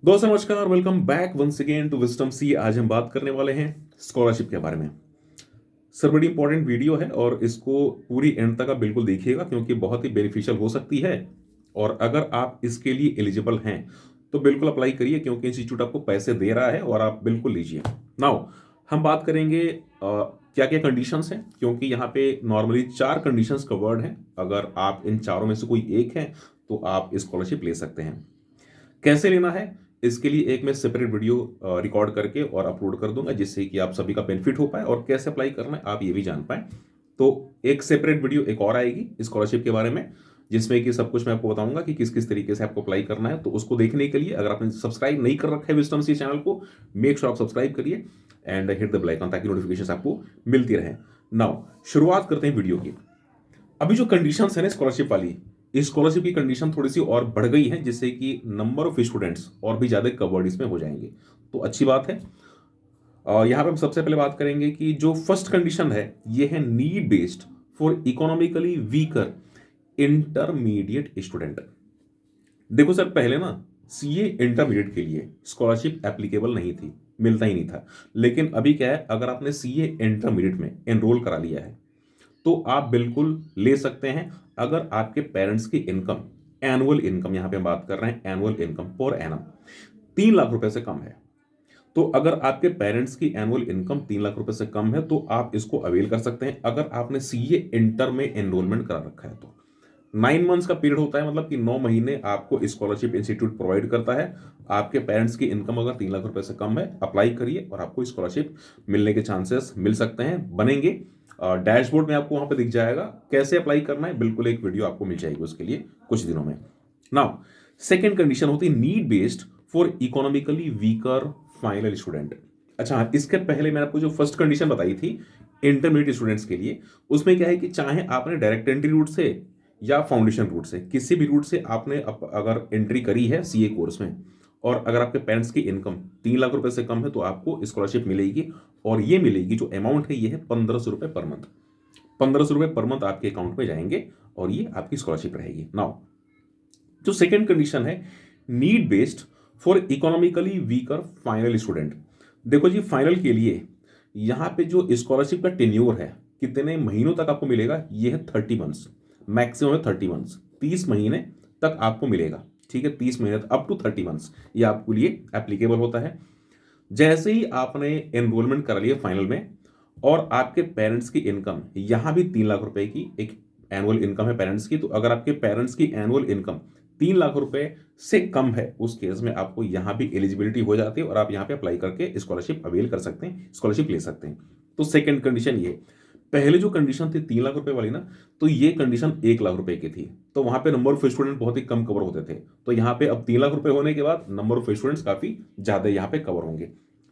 दोस्तों नमस्कार, welcome back once again to wisdom sea. आज हम बात करने वाले हैं स्कॉलरशिप के बारे में। सर बड़ी इंपॉर्टेंट वीडियो है और इसको पूरी एंड तक आप बिल्कुल देखिएगा क्योंकि बहुत ही बेनिफिशियल हो सकती है। और अगर आप इसके लिए एलिजिबल हैं तो बिल्कुल अप्लाई करिए क्योंकि इंस्टीट्यूट आपको पैसे दे रहा है और आप बिल्कुल लीजिए। नाउ हम बात करेंगे क्या क्या कंडीशंस हैं, क्योंकि यहाँ पे नॉर्मली 4 कंडीशंस कवर्ड हैं। अगर आप इन चारों में से कोई एक है तो आप स्कॉलरशिप ले सकते हैं। कैसे लेना है इसके लिए एक मैं सेपरेट वीडियो रिकॉर्ड करके और अपलोड कर दूंगा, जिससे कि आप सभी का बेनिफिट हो पाए और कैसे अप्लाई करना है आप ये भी जान पाए। तो एक सेपरेट वीडियो एक और आएगी स्कॉलरशिप के बारे में, जिसमें कि सब कुछ मैं आपको बताऊंगा कि किस किस तरीके से आपको अप्लाई करना है। तो उसको देखने के लिए अगर आपने सब्सक्राइब नहीं कर रखा है विजडम सी चैनल को, मेक श्योर आप सब्सक्राइब करिए and hit the bell icon ताकि नोटिफिकेशन आपको मिलती रहे। नाउ शुरुआत करते हैं वीडियो की। अभी जो कंडीशन है ना स्कॉलरशिप वाली, इस स्कॉलरशिप की कंडीशन थोड़ी सी और बढ़ गई है, जिससे कि नंबर ऑफ स्टूडेंट्स और भी ज्यादा कवर्ड इसमें हो जाएंगे। तो अच्छी बात है। यहाँ पे हम सबसे पहले बात करेंगे कि जो फर्स्ट कंडीशन है ये है need based for economically weaker intermediate student. देखो सर, पहले ना सीए इंटरमीडिएट के लिए स्कॉलरशिप एप्लीकेबल नहीं थी, मिलता ही नहीं था। लेकिन अभी क्या है, अगर आपने सीए इंटरमीडिएट में एनरोल करा लिया है तो आप बिल्कुल ले सकते हैं। अगर आपके पेरेंट्स की इनकम, एनुअल इनकम यहां पे हम बात कर रहे हैं, annual income per annum 3 lakh रुपए से कम है, तो अगर आपके पेरेंट्स की एनुअल इनकम 3 लाख रुपए से कम है तो आप इसको अवेल कर सकते हैं। अगर आपने सीए इंटर में एनरोलमेंट करा रखा है तो 9 मंथ्स का पीरियड होता है, मतलब कि 9 महीने आपको स्कॉलरशिप इंस्टीट्यूट प्रोवाइड करता है। आपके पेरेंट्स की इनकम अगर 3 लाख रुपए से कम है, अप्लाई करिए और आपको स्कॉलरशिप मिलने के चांसेस मिल सकते हैं, बनेंगे। डैशबोर्ड में आपको वहां पे दिख जाएगा कैसे अप्लाई करना है, बिल्कुल एक वीडियो आपको मिल जाएगी उसके लिए कुछ दिनों में। नाउ सेकेंड कंडीशन होती है need based for economically weaker final student. अच्छा हाँ, इसके पहले मैंने आपको जो फर्स्ट कंडीशन बताई थी इंटरमीडिएट स्टूडेंट्स के लिए, उसमें क्या है कि चाहे आपने डायरेक्ट एंट्री रूट से या फाउंडेशन रूट से, किसी भी रूट से आपने अगर एंट्री करी है सीए कोर्स में और अगर आपके पेरेंट्स की इनकम 3 लाख रुपए से कम है तो आपको स्कॉलरशिप मिलेगी। और ये मिलेगी, जो अमाउंट है ये है 1500 रुपए पर मंथ। 1500 रुपए पर मंथ आपके अकाउंट में जाएंगे और ये आपकी स्कॉलरशिप रहेगी। नाउ जो सेकेंड कंडीशन है need based for economically weaker final student. देखो जी, फाइनल के लिए यहां पे जो स्कॉलरशिप का टेन्योर है, कितने महीनों तक आपको मिलेगा, ये है 30 मंथ्स। मैक्सिमम है 30 मंथ्स, 30 महीने तक आपको मिलेगा। ठीक है, 30 महीने अप टू 30 मंथ्स ये आपके लिए एप्लीकेबल होता है। जैसे ही आपने एनरोलमेंट करा लिया फाइनल में और आपके पेरेंट्स की इनकम, यहां भी 3 लाख रुपए की एक एनुअल इनकम है पेरेंट्स की, तो अगर आपके पेरेंट्स की एनुअल इनकम 3 लाख रुपए से कम है उस केस में आपको यहां भी एलिजिबिलिटी हो जाती है और आप यहां पे अप्लाई करके स्कॉलरशिप अवेल कर सकते हैं, स्कॉलरशिप ले सकते हैं। तो सेकंड कंडीशन ये। पहले जो कंडीशन थी 3 लाख रुपए वाली ना, तो ये कंडीशन 1 लाख रुपए की थी, तो वहां पे नंबर ऑफ स्टूडेंट बहुत ही कम कवर होते थे। तो यहाँ पे अब 3 लाख रुपए होने के बाद नंबर ऑफ स्टूडेंट्स काफी ज्यादा यहाँ पे कवर होंगे।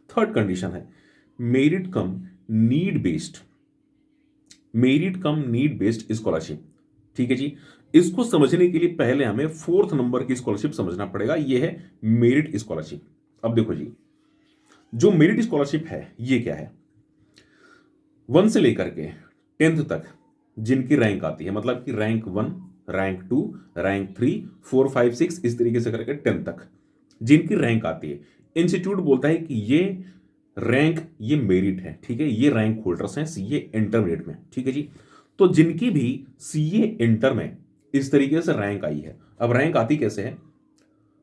थर्ड कंडीशन है मेरिट कम नीड बेस्ड, मेरिट कम नीड बेस्ड स्कॉलरशिप। ठीक है जी, इसको समझने के लिए पहले हमें फोर्थ नंबर की स्कॉलरशिप समझना पड़ेगा, ये है मेरिट स्कॉलरशिप। अब देखो जी, जो मेरिट स्कॉलरशिप है ये क्या है, 1 से लेकर के 10th तक जिनकी रैंक आती है, मतलब कि रैंक 1, रैंक 2, रैंक 3, 4, 5, 6 इस तरीके से करके 10 तक जिनकी रैंक आती है, इंस्टीट्यूट बोलता है कि ये रैंक, ये मेरिट है। ठीक है, ये रैंक होल्डर्स हैं सीए इंटरमीडिएट में। ठीक है जी, तो जिनकी भी सीए इंटर में इस तरीके से रैंक आई है। अब रैंक आती कैसे है,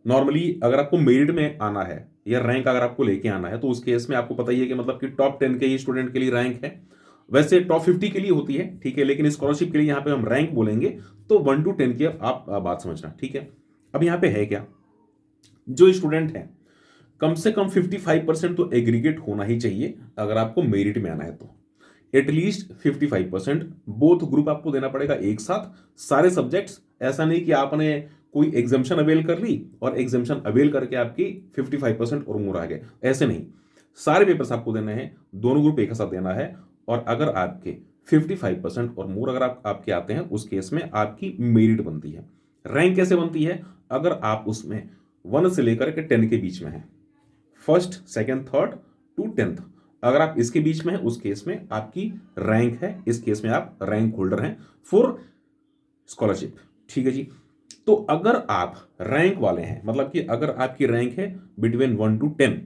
नॉर्मली अगर आपको मेरिट में आना है या रैंक अगर आपको लेके आना है तो उस केस में आपको पता ही है कि मतलब कि टॉप 10 के ही स्टूडेंट के लिए रैंक है। वैसे टॉप 50 के लिए होती है, ठीक है, लेकिन स्कॉलरशिप के लिए यहाँ पे हम रैंक बोलेंगे। तो 1 to 10 की आप बात समझना। ठीक है, अब यहाँ पे है क्या, जो स्टूडेंट है कम से कम 55% तो एग्रीगेट होना ही चाहिए अगर आपको मेरिट में आना है तो। एटलीस्ट 55% बोथ ग्रुप आपको देना पड़ेगा एक साथ, सारे सब्जेक्ट्स। ऐसा नहीं कि आपने कोई एग्जाम्शन अवेल कर ली और एग्जाम्शन अवेल करके आपकी 55% और मोर आ गए, ऐसे नहीं। सारे पेपर्स आपको देने हैं, दोनों ग्रुप एक साथ देना है। और अगर आपके 55% और मोर अगर आपके आते हैं उस केस में आपकी मेरिट बनती है। रैंक कैसे बनती है, अगर आप उसमें 1 से लेकर के 10 के बीच में है, first second third to 10th, अगर आप इसके बीच में हैं उस केस में आपकी रैंक है, इस केस में आप रैंक होल्डर हैं फॉर स्कॉलरशिप। ठीक है जी, तो अगर आप रैंक वाले हैं, मतलब कि अगर आपकी रैंक है बिटवीन 1 to 10,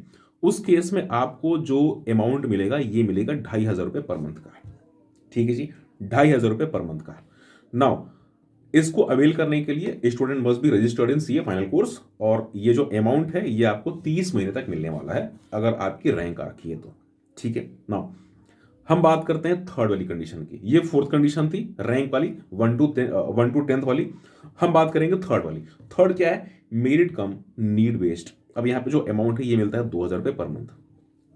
उस केस में आपको जो अमाउंट मिलेगा ये मिलेगा 2,500 रुपये पर मंथ का। ठीक है जी, 2,500 रुपये पर मंथ का। नाउ इसको अवेल करने के लिए student must be registered in CA final course, और ये जो अमाउंट है ये आपको 30 महीने तक मिलने वाला है अगर आपकी रैंक आ रखी है तो। ठीक है, नाउ हम बात करते हैं थर्ड वाली कंडीशन की। ये फोर्थ कंडीशन थी रैंक वाली, 1 to 10 वाली। हम बात करेंगे थर्ड वाली। थर्ड क्या है? मेरिट कम नीड बेस्ड। अब यहाँ पे जो अमाउंट है ये मिलता है 2,000 रुपये पर मंथ।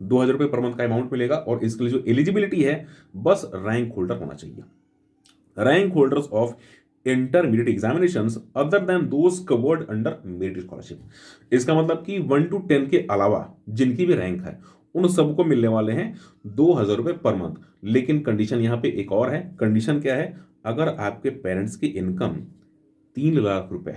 2,000 रुपये पर मंथ का अमाउंट मिलेगा, और इसके लिए जो एलिजिबिलिटी है बस रैंक होल्डर होना चाहिए। Rank holders of intermediate examinations other than those covered under merit scholarship. इसका मतलब कि 1 to 10 के अलावा जिनकी भी रैंक है उन सबको मिलने वाले हैं 2,000 रुपये पर मंथ। लेकिन कंडीशन यहाँ पे एक और है। कंडीशन क्या है? अगर आपके पेरेंट्स की इनकम 3 लाख रुपए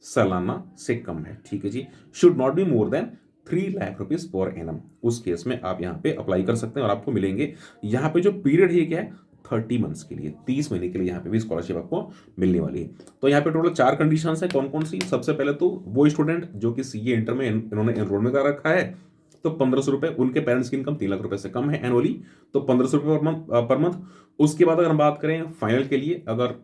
सालाना से कम है, ठीक है जी, should not be more than 3 lakh rupees per annum, उस केस में आप यहाँ पे अप्लाई कर सकते हैं और आपको मिलेंगे। यहाँ पे जो पीरियड है क्या है? 30 मंथ्स के लिए, 30 महीने के लिए यहाँ पे भी स्कॉलरशिप आपको मिलने वाली है। तो यहाँ पे टोटल 4 कंडीशंस है। कौन कौन सी? सबसे पहले तो वो स्टूडेंट जो कि सीए इंटर में इन्होंने एनरोलमेंट कर रखा है, तो 1,500 रुपये, उनके पेरेंट्स की इनकम 3 लाख रुपए से कम है एनुअली, तो 1,500 रुपये पर मंथ। उसके बाद अगर हम बात करें फाइनल के लिए, अगर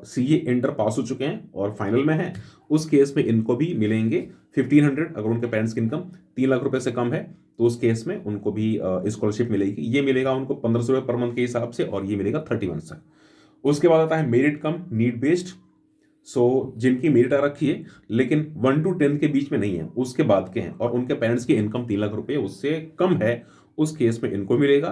सीए इंटर पास हो चुके हैं और फाइनल में है, उस केस में इनको भी मिलेंगे 1,500। अगर उनके पेरेंट्स की इनकम 3 लाख रुपए से कम है तो उस केस में उनको भी स्कॉलरशिप मिलेगी। ये मिलेगा उनको 1,500 रुपये पर मंथ के हिसाब से, और ये मिलेगा 30 मंथ तक। उसके बाद आता है मेरिट कम नीड बेस्ड। सो जिनकी मेरिट आ रखी है लेकिन 1 to 10 के बीच में नहीं है, उसके बाद के हैं, और उनके पेरेंट्स की इनकम 3 लाख रुपए उससे कम है, उस केस में इनको मिलेगा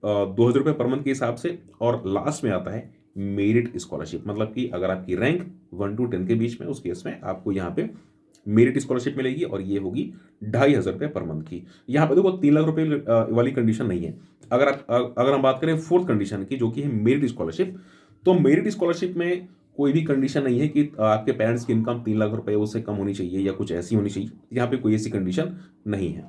2,000 रुपये पर मंथ के हिसाब से। और लास्ट में आता है मेरिट स्कॉलरशिप, मतलब कि अगर आपकी रैंक 1 to 10 के बीच में, उस केस में आपको यहाँ पे मेरिट स्कॉलरशिप मिलेगी, और ये होगी 2,500 रुपये पर मंथ की। यहाँ पे देखो 3 लाख रुपए वाली कंडीशन नहीं है। अगर हम बात करें फोर्थ कंडीशन की, जो कि है मेरिट स्कॉलरशिप, तो मेरिट स्कॉलरशिप में कोई भी कंडीशन नहीं है कि आपके पेरेंट्स की इनकम 3 लाख रुपए उससे कम होनी चाहिए या कुछ ऐसी होनी चाहिए। यहाँ पे कोई ऐसी कंडीशन नहीं है।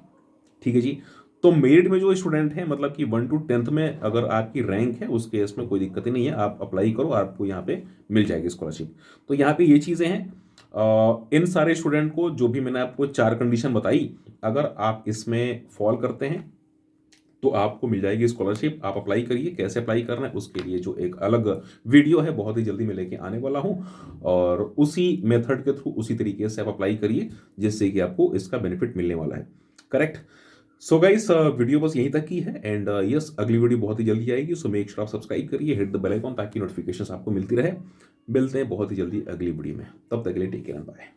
ठीक है जी। तो मेरिट में जो स्टूडेंट है, मतलब कि 1 to 10 में अगर आपकी रैंक है, उस केस में कोई दिक्कत ही नहीं है, आप अप्लाई करो, आपको यहाँ पे मिल जाएगी स्कॉलरशिप। तो यहाँ पे ये चीज़ें हैं। इन सारे स्टूडेंट को जो भी मैंने आपको 4 कंडीशन बताई, अगर आप इसमें फॉल करते हैं तो आपको मिल जाएगी स्कॉलरशिप। आप अप्लाई करिए। कैसे अप्लाई करना है उसके लिए जो एक अलग वीडियो है, बहुत ही जल्दी मैं लेके आने वाला हूं, और उसी मेथड के थ्रू, उसी तरीके से आप अप्लाई करिए, जिससे कि आपको इसका बेनिफिट मिलने वाला है। करेक्ट। सो गाइस, वीडियो बस यहीं तक की है, एंड यस, अगली वीडियो बहुत ही जल्दी आएगी। सो मेक श्योर आप सब्सक्राइब करिए, हिट द बेल आइकॉन, ताकि नोटिफिकेशन आपको मिलती रहे। मिलते हैं बहुत ही जल्दी अगली वीडियो में। तब तक के लिए टेक केयर एंड बाय।